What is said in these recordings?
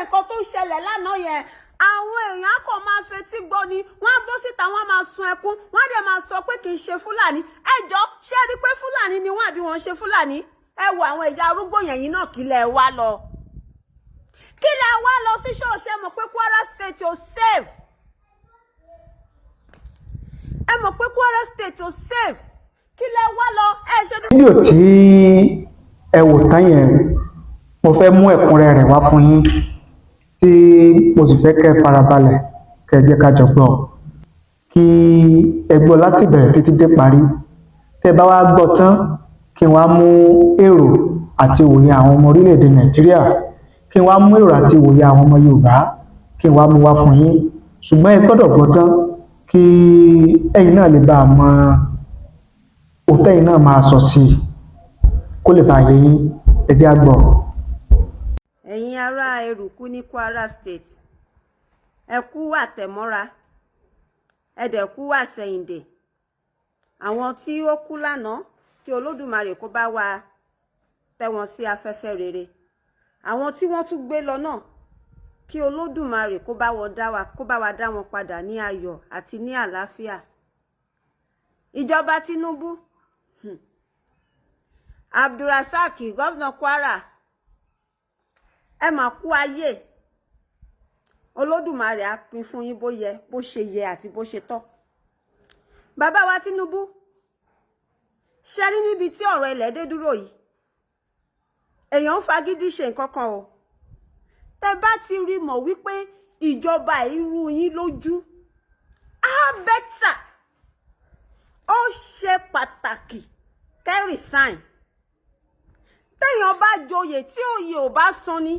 nǹkan tó ṣẹlẹ̀ lánàá yẹn àwọn èèyàn kò máa fetí gbọ́ ni wọ́n bọ́ síta wọ́n máa sun ẹkún wọ́n dẹ̀ máa sọ pé kì í ṣe Fúlàní ẹjọ́ ṣé rí pé Fúlàní ni wọ́n àbí wọ́n ṣe Fúlàní ẹ wo àwọn ìyá arúgbó yẹn náà kí lẹ wá lọ sí ṣọ́ọ̀ṣì ẹ mọ̀ pé Kwara State ò safe ẹ mọ̀ pé Kwara State ò safe kí lẹ wá lọ ẹ ṣe. fídíò tí ẹ wò tán yẹn mo fẹ́ mú ẹ̀kúnrẹ́rẹ́ rẹ̀ wá fún yín tí mo sì fẹ́ kẹ́ farabalẹ̀ kẹ́ jẹ́ ká jọ gbọ́ kí ẹ gbọ́ láti bẹ̀rẹ̀ títí dé parí tẹ́ bá wá gbọ́ tán kí wọ́n á mú èrò àti òye àwọn ọmọ orílẹ̀-èdè Nàìjíríà kí wọ́n á mú èrò àti òye àwọn ọmọ Yorùbá kí wọ́n á mú wá fún yín ṣùgbọ́n ẹ gbọ́dọ̀ gbọ́ tán kí ẹ̀yin náà lè bá a mọ òótọ́ yìí náà máa sọ sí i kó lè bá a yé yín ẹ jẹ́ á gbọ́. ẹ̀yin ará ERUKU ní Kwara State ẹ kú àtẹ̀mọ́ra ẹ dẹ̀ kú àsẹ̀yìndè àwọn tí ó kú lánàá kí Olódùmarè kó bá wa tẹ́ wọn sí afẹ́fẹ́ rere àwọn tí wọ́n tún gbé lọ náà kí Olódùmarè kó bá wa dá wọn padà ní ayọ̀ àti ní àlàáfíà ìjọba Tinubu Rasaq gómìnà Kwara ẹ mà kú ayé Olódùmarè á pín fún yín bó ṣe yẹ àti bó ṣe tọ́ bàbá wa Tinubu ṣe rí níbi tí ọ̀rọ̀ ilẹ̀ dé dúró yìí èèyàn ń fagídí ṣe nǹkan kan o tẹ́ bá ti rí mọ̀ wípé ìjọba irú yín lójú á bẹ́tà ó ṣe pàtàkì kẹ́ resign téèyàn bá joyè tí òye ò bá san ni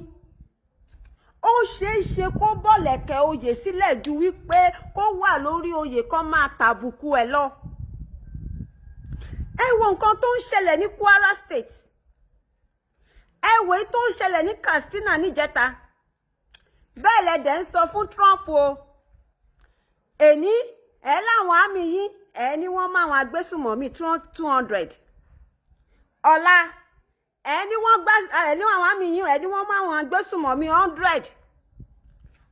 ó ṣeé ṣe kó bọ̀lẹ̀kẹ̀ oyè sílẹ̀ ju wípé kó wà lórí oyè kan máa tàbùkù ẹ̀ lọ ẹ wo nǹkan tó ń ṣẹlẹ̀ ní Kwara State ẹ wo èyí tó ń ṣẹlẹ̀ ní Katsina níjẹta bẹ́ẹ̀ lẹ́dẹ̀ ń sọ fún Trump o èní ẹ láwọn àmì yìí ẹ ní wọ́n máa wọn agbésùmọ̀mí 200 ọ̀la ẹ ní wọ́n gbá ẹ ní àwọn àmì yìí ẹ ní wọ́n máa wọn agbésùmọ̀mí 100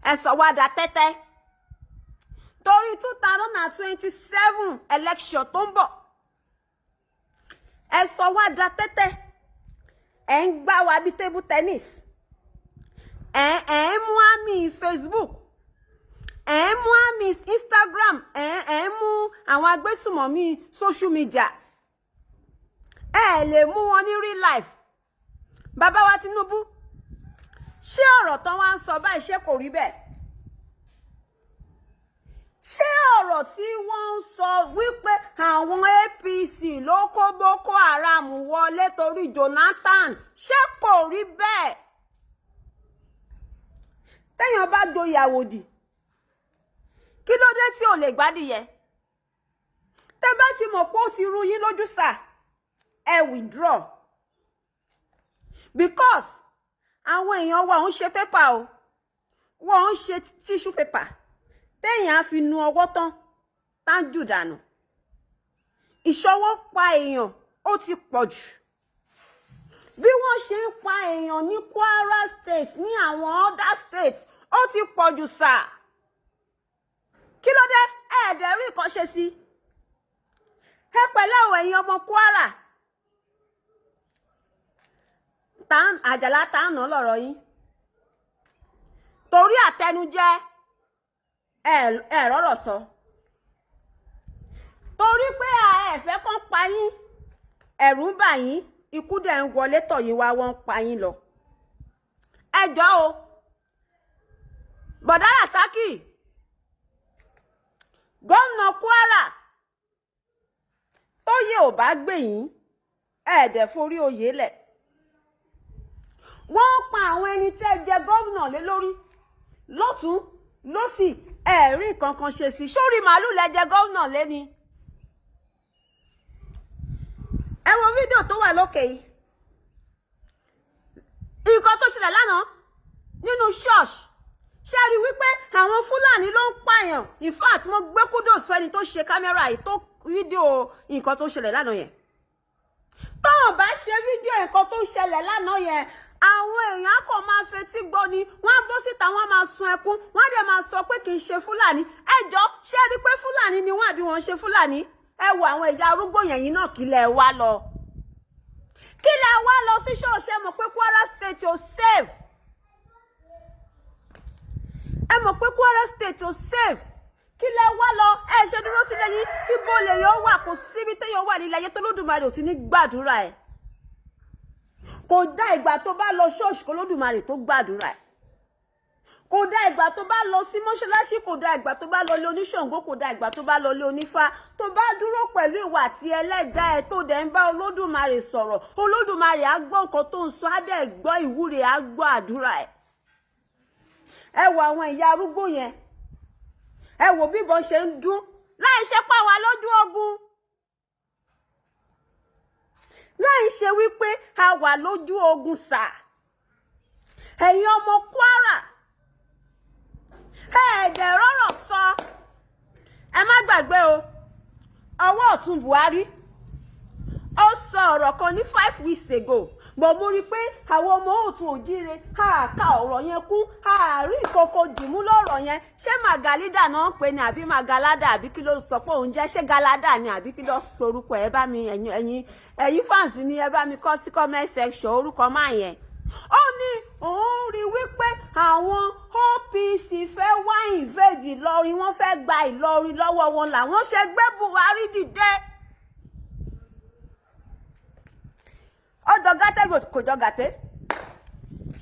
ẹ sọ wá da tẹ́tẹ́ torí 2027 election tó ń bọ̀ ẹ sọ wá da tẹ́tẹ́ ẹ ń gbá wa bí table tennis ẹ ń mú àmì Facebook ẹ ń mú àmì Instagram ẹ ń mú àwọn agbésùmọ̀mí social media ẹ lè mú wọn ní real life bàbá wa Tinubu ṣé ọ̀rọ̀ tán wá ń sọ báyìí ṣé kò rí bẹ́ẹ̀ ṣé ọ̀rọ̀ tí wọ́n ń sọ wípé àwọn APC ló kó Boko Haram wọlé torí Jonathan ṣé kò rí bẹ́ẹ̀ téèyàn bá doyàwó dì kí ló dé tí ò lè gbádìyẹ tẹ́ bá ti mọ̀ pé ó ti rú yín lójú sà ẹ withdraw because àwọn èèyàn wa ń ṣe pépà o wọ́n ń ṣe tissue paper téèyàn á fi nu ọwọ́ tán tájù dànù ìṣọwọ́ pa èèyàn ó ti pọ̀ jù bí wọ́n ṣe ń pa èèyàn ní Kwara State ní àwọn other states ó ti pọ̀ jù sà kí ló dé ẹ̀ẹ́dẹ̀ rí nǹkan ṣe sí ẹ pẹ̀lẹ́ o ẹ̀yin ọmọ Kwara àjàlá tàànà lọ̀rọ̀ yín torí àtẹnujẹ ẹ rọ́rọ̀ sọ torí pé ẹ fẹ́ kàn pa yín ẹ̀rù ń bà yín ikú dẹ̀ ń wọlé tọ̀ yín wá wọ́n ń pa yín lọ ẹ jọ̀ọ́ o bọ̀dá Rasaq gómìnà Kwara tóyè ò bá gbè yín ẹ̀ẹ́dẹ̀ forí oyè lẹ̀ wọ́n pa àwọn ẹni tẹ́ jẹ gómìnà lé lórí lọ́tún lọ́sì ẹ̀rí kankan ṣe sí sórí màálù lẹ jẹ gómìnà lé ni ẹ wo fídíò tó wà lókè yìí nǹkan tó ṣẹlẹ̀ lánàá nínú ṣọ́ọ̀ṣì ṣe rí wípé àwọn Fúlàní ló ń pààyàn in fact mo gbé kudos fẹ́ni tó ṣe kámẹ́rà yìí tó fídíò nǹkan tó ṣẹlẹ̀ lánàá yẹn tọ́wọ́n bá ṣe fídíò nǹkan tó ṣẹlẹ̀ lánàá yẹn àwọn èèyàn kò máa fetí tẹ́tí gbọ́ ni wọ́n á bọ́ síta wọ́n máa sun ẹkún wọ́n á dẹ̀ máa sọ pé kì í ṣe Fúlàní ẹjọ́ ṣé rí pé Fúlàní ni wọ́n àbí wọ́n ṣe Fúlàní ẹ wo àwọn ìyá arúgbó yẹn náà kí lẹ wá lọ sí ṣọ́ọ̀ṣì ẹ mọ̀ pé Kwara State ò save ẹ mọ̀ pé Kwara State ò save kí lẹ wá lọ ẹ ṣe dúró sílẹ̀ yín ibo lè yọ wà kò síbi téèyàn wà nílẹ̀ ayé tó lódùmarè ò ti ní gbàdúrà ẹ̀ kò dá ìgbà tó bá lọ ṣọ́ọ̀ṣì kó lódùmarè tó gbàdúrà ẹ̀ kò dá ìgbà tó bá lọ sí mọ́ṣáláṣí kò dá ìgbà tó bá lọ lé oníṣàngó kò dá ìgbà tó bá lọ lé onífá tó bá dúró pẹ̀lú ìwà àti ẹlẹ́dà ẹ̀ tó dẹ̀ ń bá olódùmarè sọ̀rọ̀ olódùmarè á gbọ́ nǹkan tó ń sọ á dẹ̀ gbọ́ ìwúre á gbọ́ àdúrà ẹ̀ ẹ wo àwọn ìyá arúgbó yẹn ẹ wò bí ìbọn ṣe ń dún láì ṣe pa wá lójú ogun láì ṣe wípé a wà lójú ogun sà ẹ̀yin ọmọ Kwara ẹ̀ẹ́dẹ̀ rọ́rọ̀ sọ ẹ má gbàgbé o ọwọ́ ọ̀tún Buhari ó sọ ọ̀rọ̀ kan ní 5 weeks ago bọ̀ mo rí i pé àwọn ọmọ òtún òjíire àká ọ̀rọ̀ yẹn kún àárí ìkòkò dìmú lọ́rọ̀ yẹn ṣé Magalida náà ń pè ní àbí Magalada àbí kí ló sọ pé òun jẹ́ ṣé Galada ni àbí kí ló torúkọ ẹ bá mi ẹ̀yin fans mi ẹ bá mi kọ sí comment section orúkọ máa yẹn ó ní òun rí wípé àwọn OPC fẹ́ wá invade Ìlọrin wọ́n fẹ́ gba Ìlọrin lọ́wọ́ wọn làwọn ṣe gbé Buhari dìde. Ọjọ́ gàtẹ́ kò jọ gàtẹ́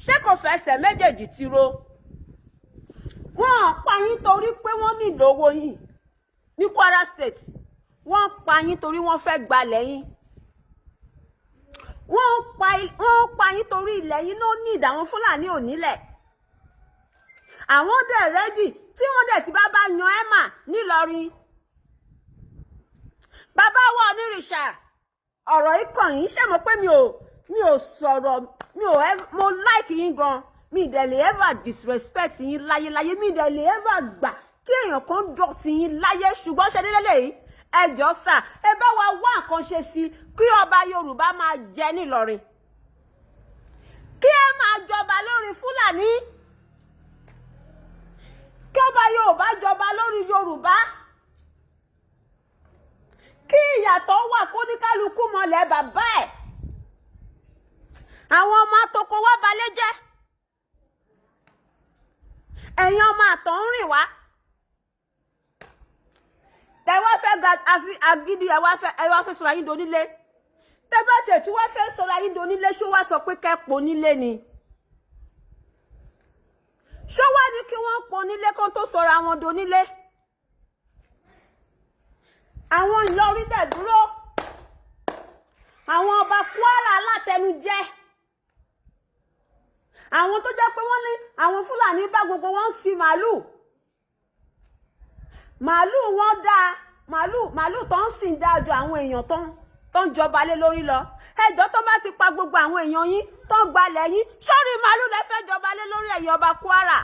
ṣé kò fẹsẹ̀ méjèèjì tiro wọ́n pa yín torí pé wọ́n nílò owó yín ní Kwara State wọ́n pa yín torí wọ́n fẹ́ gbalẹ̀ yín wọ́n pa yín torí ilẹ̀ yín ló ní ìdáwọn Fúlàní ò nílẹ̀ àwọn dẹ̀ rẹ́dì tí wọ́n dẹ̀ ti bá yan ẹ́mà nílọrin bàbá wa onírìṣà ọ̀rọ̀ yìí kàn yín ṣé mo pé mi ò sọ̀rọ̀ mo like yín gan mi dẹ̀ lè ever disrespect yín láyéláyé mi dẹ̀ lè ever gbà kí èèyàn kan dọ̀tí yín láyé ṣùgbọ́n ṣe délé yìí ẹ jọ̀ọ́ sà ẹ bá wa wá nǹkan ṣe sí kí ọba Yorùbá máa jẹ nílọrin kí ẹ máa jọba lórí Fúlàní kí ọba Yorùbá jọba lórí Yorùbá kí ìyàtọ̀ wà kó ní kálukú mọ̀lẹ́ bàbá ẹ̀ àwọn ọmọ àtòkò wá balẹ̀ jẹ́ ẹ̀yin ọmọ àtọ̀ ń rìn wá tẹ̀wá fẹ́ agídí ẹ wá fẹ́ sọ̀rọ̀ ayé donílé tẹ́bá tẹ̀ tí wọ́n fẹ́ sọ̀rọ̀ ayé donílé ṣó wá sọ pé kẹ́pọ̀ nílé ni ṣó wá ní kí wọ́n pọ̀ nílé kó tó sọ̀rọ̀ àwọn donílé àwọn Ìlọrin dẹ̀ dúró àwọn ọba Kwara alátẹnujẹ àwọn tó jẹ́ pé wọ́n ní àwọn Fúlàní bá gbogbo wọn sí màálù wọn dáa màálù tó ń sìn dáa ju àwọn èèyàn tó ń jọba lé lórí lọ ẹjọ́ tó bá ti pa gbogbo àwọn èèyàn yín tó ń gbalẹ̀ yín sórí màálù lẹ fẹ́ jọba lé lórí ẹ̀yin ọba Kwara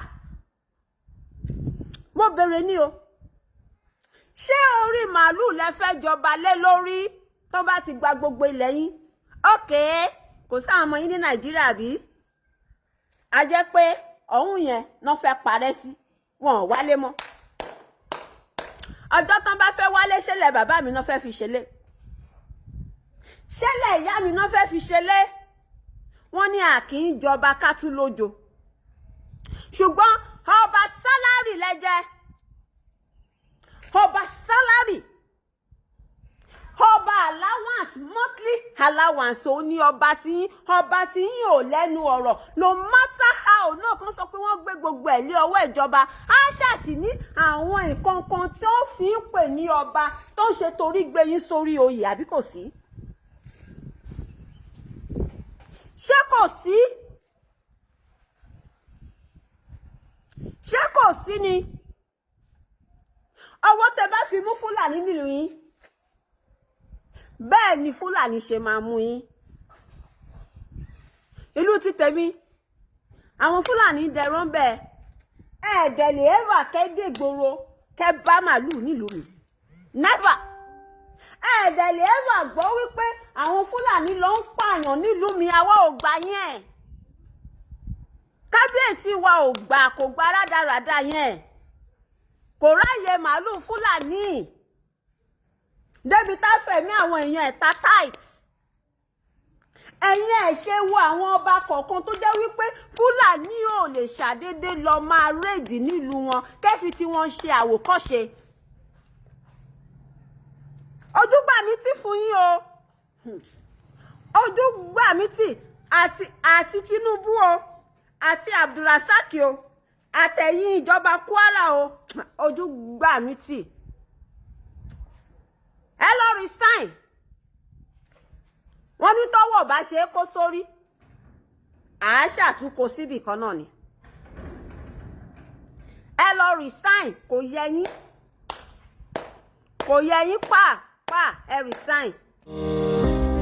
mo bèrè ní o ṣé orí màálù lẹ fẹ́ jọba lé lórí tó bá ti gba gbogbo ilẹ̀ yín ókè kò sáwọn ọmọ yín ní Nàìjíríà bí a jẹ́ pé ọ̀hún yẹn náà fẹ́ parẹ́ sí wọn ò wálé mọ́ ọjọ́ tán bá fẹ́ wálé ṣẹlẹ̀ bàbá mi náà fẹ́ fi ṣẹlẹ̀ ṣẹlẹ̀ ìyá mi náà fẹ́ fi ṣẹlẹ̀ wọ́n ní a kì í jọba kátú lójo ṣùgbọ́n ọba sálárì lẹ́jẹ́ ọba sálárì ọba allowance monthly allowance ó ní ọba tí yín ò lẹ́nu ọ̀rọ̀ no matter how náà kan sọ pé wọ́n gbé gbogbo ẹ̀ lé ọwọ́ ìjọba á ṣàṣì ní àwọn nǹkan kan tí ó fi ń pè ní ọba tó ń ṣe torí gbé yín sórí oyè àbí kò sí ṣé kò sí ni ọwọ́ tẹ bá fi mú Fúlàní nílùú yín bẹ́ẹ̀ ni Fúlàní ṣe máa mú yín ìlú ti tèmi àwọn Fúlàní dẹ̀rọ̀ bẹ́ẹ̀ ẹ̀ẹ́dẹ̀ lè ẹ́fà kẹ́dẹ̀ gbòòrò kẹ́ bá màálù nílùú mi never ẹ̀ẹ́dẹ̀ lè ẹ́fà gbọ́ wípé àwọn Fúlàní ló ń pààyàn nílùú mi àwa ò gbà yẹn ká kábíyèsí wa ò gbà kò gba rádaràda yẹn kò ráyè màálù Fúlàní débi tá fẹ̀mí àwọn èèyàn ẹ̀ta tight ẹ̀yin ẹ̀ ṣe wo àwọn ọba kọ̀ọ̀kan tó jẹ́ wípé Fúlàní ò lè ṣàdédé lọ máa réèdì nílùú wọn kẹ́fì tí wọ́n ṣe àwòkọ́ṣe ojú gbà mí tì fún yín o ojú gbà mí tì àti Tinubu o àti Abdulrasaq o àtẹ̀yìn ìjọba Kwara o ojú gbà mí tì ẹ lọ resign wọ́n ní tọ́wọ́ bá ṣe é kó sórí àá ṣàtúnkò síbì kan náà ni ẹ lọ resign kò yẹ yín pàápàá ẹ resign.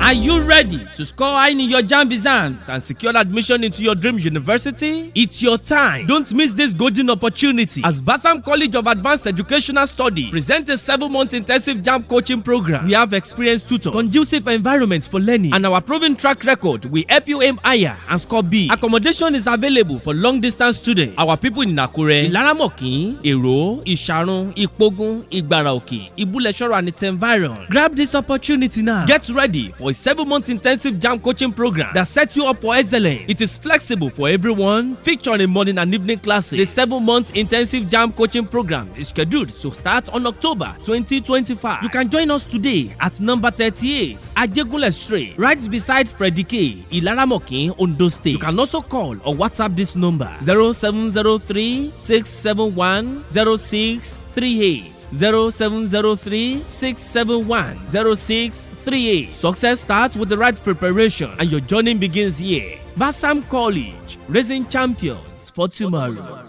Are you ready to score high in your JAMB exams and secure admission into your dream university? It's your time. Don't miss this golden opportunity as Basam College of Advanced Educational Study presents a 7-month intensive JAMB coaching program. We have experienced tutors, conducive environments for learning, and our proven track record will help you aim higher and score big. Accommodation is available for long-distance students. Our people in Akure, Ilaramokin, Ero, Isharun, Ipogun, Igbaraoke, Ibuleshoro, and its environ. Grab this opportunity now. Get ready for a 7-month intensive JAMB coaching program that sets you up for excellence. It is flexible for everyone, featuring morning and evening classes. The 7-month intensive JAMB coaching program is scheduled to start on October 2025. You can join us today at number 38 Ajegunle Street, right beside Freddy K, Ilaramokin, Ondo State. You can also call or WhatsApp this number 0703 671 0638 0703 671 0638. Success starts with the right preparation and your journey begins here. Basam College, raising champions for tomorrow.